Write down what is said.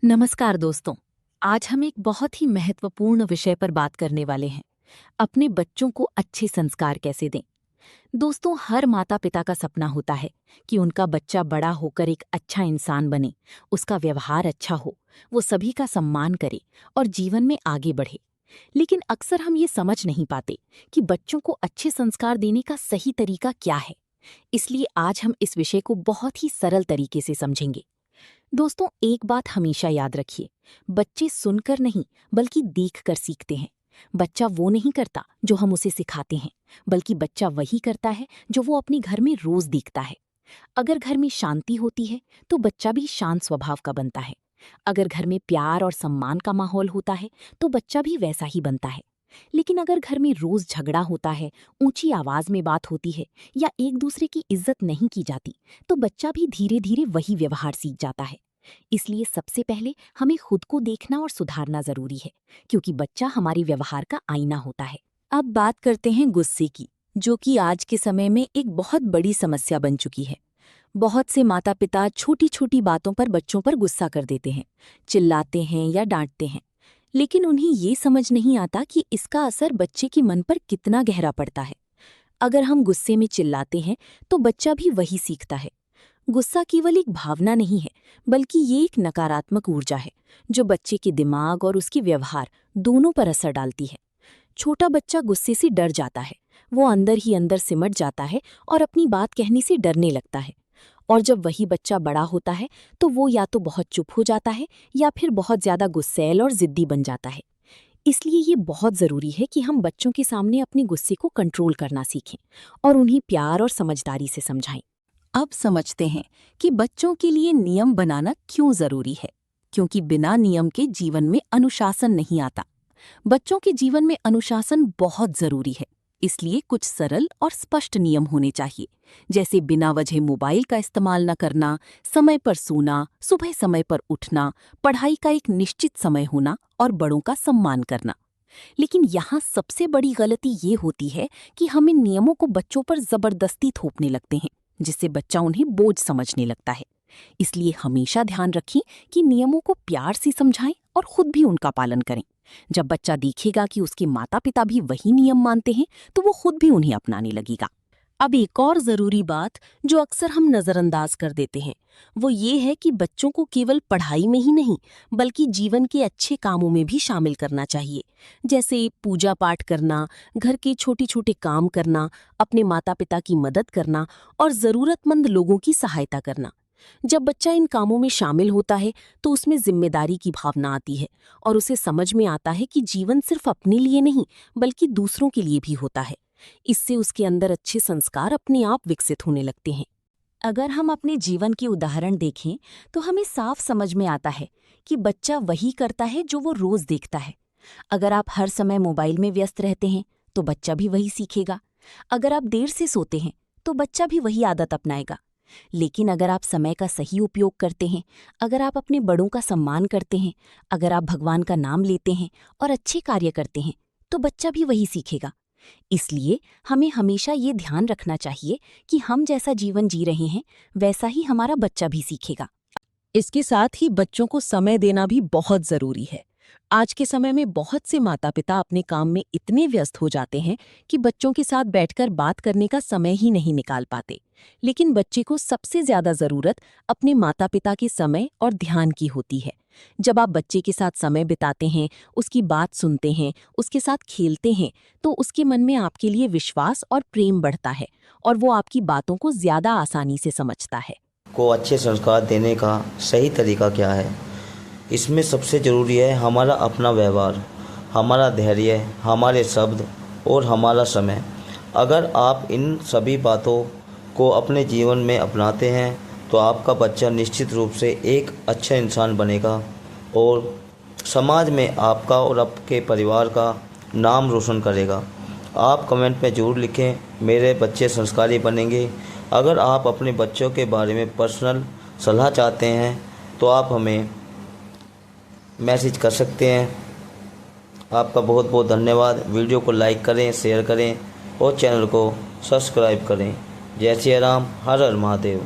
नमस्कार दोस्तों। आज हम एक बहुत ही महत्वपूर्ण विषय पर बात करने वाले हैं। अपने बच्चों को अच्छे संस्कार कैसे दें। दोस्तों, हर माता पिता का सपना होता है कि उनका बच्चा बड़ा होकर एक अच्छा इंसान बने, उसका व्यवहार अच्छा हो, वो सभी का सम्मान करे और जीवन में आगे बढ़े। लेकिन अक्सर हम ये समझ नहीं पाते कि बच्चों को अच्छे संस्कार देने का सही तरीका क्या है। इसलिए आज हम इस विषय को बहुत ही सरल तरीके से समझेंगे। दोस्तों, एक बात हमेशा याद रखिए, बच्चे सुनकर नहीं बल्कि देखकर सीखते हैं। बच्चा वो नहीं करता जो हम उसे सिखाते हैं, बल्कि बच्चा वही करता है जो वो अपने घर में रोज देखता है। अगर घर में शांति होती है तो बच्चा भी शांत स्वभाव का बनता है। अगर घर में प्यार और सम्मान का माहौल होता है तो बच्चा भी वैसा ही बनता है। लेकिन अगर घर में रोज झगड़ा होता है, ऊंची आवाज में बात होती है या एक दूसरे की इज्जत नहीं की जाती, तो बच्चा भी धीरे धीरे वही व्यवहार सीख जाता है। इसलिए सबसे पहले हमें खुद को देखना और सुधारना जरूरी है, क्योंकि बच्चा हमारे व्यवहार का आईना होता है। अब बात करते हैं गुस्से की, जो कि आज के समय में एक बहुत बड़ी समस्या बन चुकी है। बहुत से माता पिता छोटी छोटी बातों पर बच्चों पर गुस्सा कर देते हैं, चिल्लाते हैं या डांटते हैं। लेकिन उन्हें ये समझ नहीं आता कि इसका असर बच्चे के मन पर कितना गहरा पड़ता है। अगर हम गुस्से में चिल्लाते हैं तो बच्चा भी वही सीखता है। गुस्सा केवल एक भावना नहीं है, बल्कि ये एक नकारात्मक ऊर्जा है जो बच्चे के दिमाग और उसके व्यवहार दोनों पर असर डालती है। छोटा बच्चा गुस्से से डर जाता है, वो अंदर ही अंदर सिमट जाता है और अपनी बात कहने से डरने लगता है। और जब वही बच्चा बड़ा होता है तो वो या तो बहुत चुप हो जाता है या फिर बहुत ज्यादा गुस्सैल और जिद्दी बन जाता है। इसलिए ये बहुत जरूरी है कि हम बच्चों के सामने अपने गुस्से को कंट्रोल करना सीखें और उन्हें प्यार और समझदारी से समझाएं। अब समझते हैं कि बच्चों के लिए नियम बनाना क्यों जरूरी है। क्योंकि बिना नियम के जीवन में अनुशासन नहीं आता। बच्चों के जीवन में अनुशासन बहुत जरूरी है। इसलिए कुछ सरल और स्पष्ट नियम होने चाहिए, जैसे बिना वजह मोबाइल का इस्तेमाल न करना, समय पर सोना, सुबह समय पर उठना, पढ़ाई का एक निश्चित समय होना और बड़ों का सम्मान करना। लेकिन यहाँ सबसे बड़ी गलती ये होती है कि हम इन नियमों को बच्चों पर जबरदस्ती थोपने लगते हैं, जिससे बच्चा उन्हें बोझ समझने लगता है। इसलिए हमेशा ध्यान रखें कि नियमों को प्यार से समझाएं और खुद भी उनका पालन करें। जब बच्चा देखेगा कि उसके माता पिता भी वही नियम मानते हैं, तो वो खुद भी उन्हें अपनाने लगेगा। अब एक और जरूरी बात जो अक्सर हम नजरअंदाज कर देते हैं, वो ये है कि बच्चों को केवल पढ़ाई में ही नहीं बल्कि जीवन के अच्छे कामों में भी शामिल करना चाहिए। जैसे पूजा पाठ करना, घर के छोटे छोटे काम करना, अपने माता पिता की मदद करना और जरूरतमंद लोगों की सहायता करना। जब बच्चा इन कामों में शामिल होता है तो उसमें जिम्मेदारी की भावना आती है और उसे समझ में आता है कि जीवन सिर्फ अपने लिए नहीं बल्कि दूसरों के लिए भी होता है। इससे उसके अंदर अच्छे संस्कार अपने आप विकसित होने लगते हैं। अगर हम अपने जीवन के उदाहरण देखें तो हमें साफ समझ में आता है कि बच्चा वही करता है जो वो रोज देखता है। अगर आप हर समय मोबाइल में व्यस्त रहते हैं तो बच्चा भी वही सीखेगा। अगर आप देर से सोते हैं तो बच्चा भी वही आदत अपनाएगा। लेकिन अगर आप समय का सही उपयोग करते हैं, अगर आप अपने बड़ों का सम्मान करते हैं, अगर आप भगवान का नाम लेते हैं और अच्छे कार्य करते हैं, तो बच्चा भी वही सीखेगा। इसलिए हमें हमेशा ये ध्यान रखना चाहिए कि हम जैसा जीवन जी रहे हैं वैसा ही हमारा बच्चा भी सीखेगा। इसके साथ ही बच्चों को समय देना भी बहुत जरूरी है। आज के समय में बहुत से माता पिता अपने काम में इतने व्यस्त हो जाते हैं कि बच्चों के साथ बैठकर बात करने का समय ही नहीं निकाल पाते। लेकिन बच्चे को सबसे ज्यादा जरूरत अपने माता पिता के समय और ध्यान की होती है। जब आप बच्चे के साथ समय बिताते हैं, उसकी बात सुनते हैं, उसके साथ खेलते हैं, तो उसके मन में आपके लिए विश्वास और प्रेम बढ़ता है और वो आपकी बातों को ज्यादा आसानी से समझता है। को अच्छे संस्कार देने का सही तरीका क्या है? इसमें सबसे ज़रूरी है हमारा अपना व्यवहार, हमारा धैर्य, हमारे शब्द और हमारा समय। अगर आप इन सभी बातों को अपने जीवन में अपनाते हैं तो आपका बच्चा निश्चित रूप से एक अच्छा इंसान बनेगा और समाज में आपका और आपके परिवार का नाम रोशन करेगा। आप कमेंट में ज़रूर लिखें, मेरे बच्चे संस्कारी बनेंगे। अगर आप अपने बच्चों के बारे में पर्सनल सलाह चाहते हैं तो आप हमें मैसेज कर सकते हैं। आपका बहुत बहुत धन्यवाद। वीडियो को लाइक करें, शेयर करें और चैनल को सब्सक्राइब करें। जय श्री राम, हर हर महादेव।